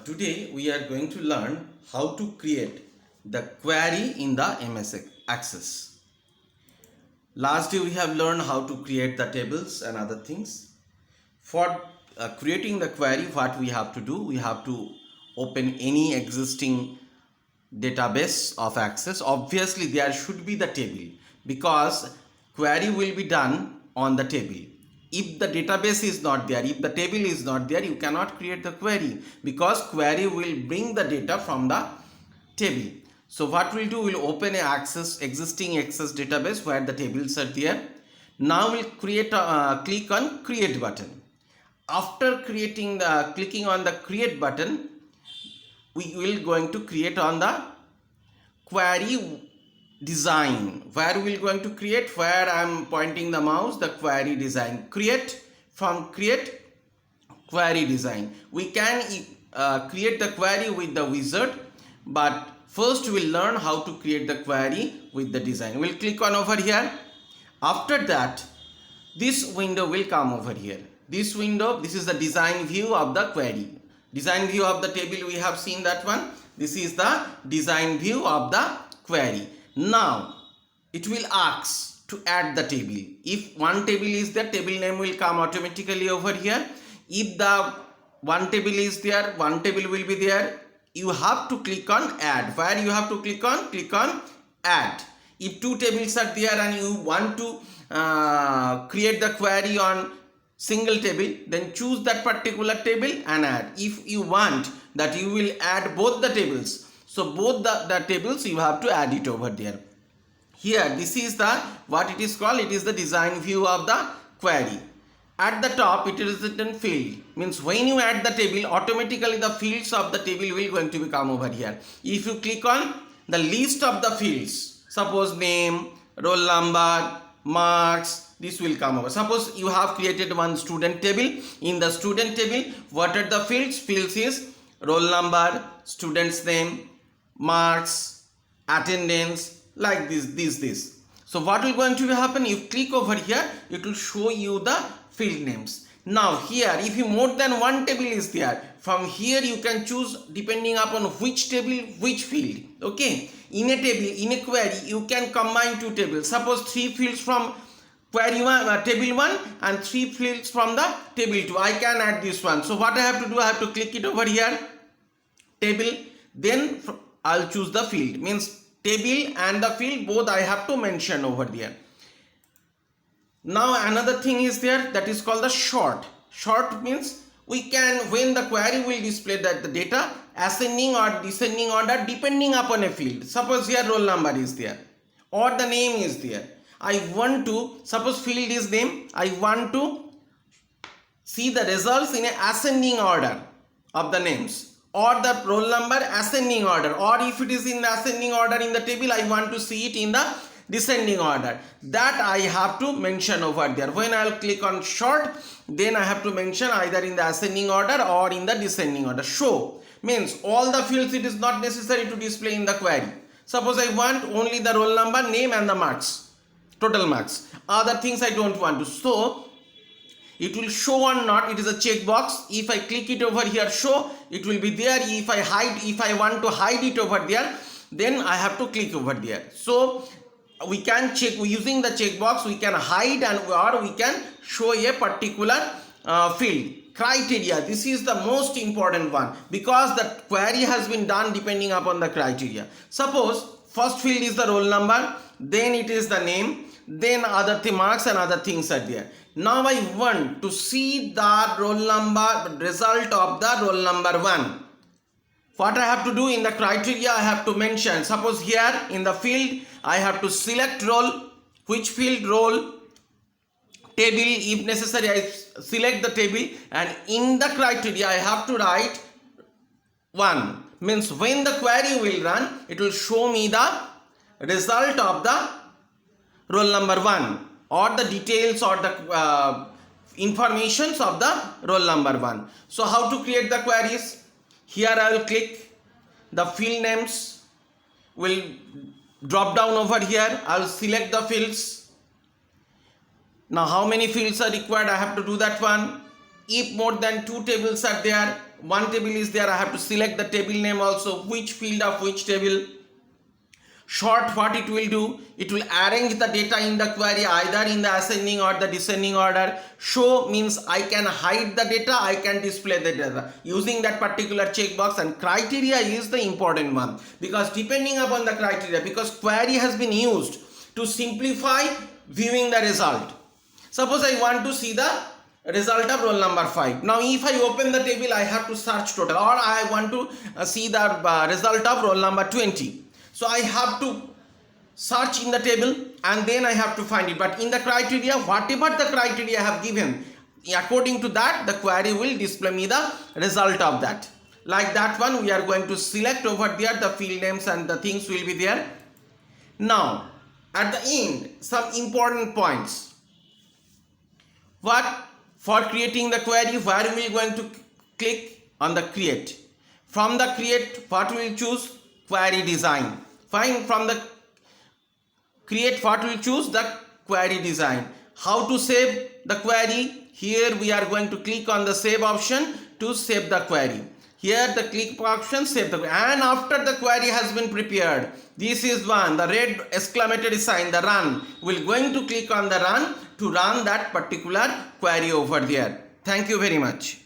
Today we are going to learn how to create the query in the MS Access. Last day we have learned how to create the tables and other things. For creating the query, what we have to do, we have to open any existing database of Access. Obviously there should be the table because query will be done on the table. If the database is not there, if the table is not there, you cannot create the query because query will bring the data from the table. So what we'll do, we'll open an existing Access database where the tables are there. Now we'll click on create button. After clicking on the create button, we will going to create on the query design. Where we will going to create, where I am pointing the mouse, the query design. Create, from create query design. We can create the query with the wizard, but first we'll learn how to create the query with the design. We'll click on over here. After that, this window will come over here. This window, this is the design view of the query. Design view of the table, we have seen that one. This is the design view of the query. Now it will ask to add the table. If one table is there, table name will come automatically over here. If the one table is there, one table will be there. You have to click on add. Where you have to click on add. If two tables are there and you want to create the query on single table, then choose that particular table and add. If you want that you will add both the tables, so both the tables you have to add it over there. Here this is the what it is called, it is the design view of the query. At the top it is written field, means when you add the table, automatically the fields of the table will going to become over here. If you click on the list of the fields, suppose name, roll number, marks, this will come over. Suppose you have created one student table. In the student table, what are the fields? Fields is roll number, student's name, marks, attendance, like this. So what will going to happen? You click over here, it will show you the field names. Now here, if you more than one table is there, from here you can choose depending upon which table, which field. Okay, in a table, in a query, you can combine two tables. Suppose three fields from query one, table 1 and 3 fields from the table 2. I can add this one. So what I have to do, I have to click it over here, table, then I'll choose the field, means table and the field both I have to mention over there. Now another thing is there, that is called the sort. Sort means we can, when the query will display that the data ascending or descending order depending upon a field. Suppose here roll number is there or the name is there. I want to, suppose field is name, I want to see the results in a ascending order of the names, or the roll number ascending order, or if it is in the ascending order in the table, I want to see it in the descending order. That I have to mention over there. When I will click on sort, then I have to mention either in the ascending order or in the descending order. Show means all the fields it is not necessary to display in the query. Suppose I want only the roll number, name and the marks, total marks. Other things I don't want to. So it will show or not, it is a checkbox. If I click it over here, show, it will be there. If I hide, if I want to hide it over there, then I have to click over there. So we can check, using the checkbox we can hide and or we can show a particular field. Criteria, this is the most important one because the query has been done depending upon the criteria. Suppose first field is the roll number, then it is the name, then other marks and other things are there. Now I want to see the roll number, result of the roll number 1. What I have to do in the criteria, I have to mention, suppose here in the field I have to select roll, which field, roll, table, if necessary I select the table, and in the criteria I have to write 1, means when the query will run, it will show me the result of the roll number 1 or the details or the informations of the roll number 1. So how to create the queries? Here I will click, the field names will drop down over here. I will select the fields. Now how many fields are required? I have to do that one. If more than 2 tables are there, one table is there, I have to select the table name also, which field of which table. Sort, what it will do, it will arrange the data in the query either in the ascending or the descending order. Show means I can hide the data, I can display the data using that particular checkbox. And criteria is the important one, because depending upon the criteria, because query has been used to simplify viewing the result. Suppose I want to see the result of roll number 5. Now if I open the table, I have to search total, or I want to see the result of roll number 20. So I have to search in the table and then I have to find it. But in the criteria, whatever the criteria I have given, according to that, the query will display me the result of that. Like that one, we are going to select over there the field names and the things will be there. Now, at the end, some important points. What? For creating the query, where we are going to click on the create. From the create, what we will choose? Query design. Fine. From the create, what we will choose? The query design. How to save the query? Here we are going to click on the save option to save the query. Here the click option, save the query. And after the query has been prepared, this is one, the red exclamatory sign, the run. We're going to click on the run to run that particular query over there. Thank you very much.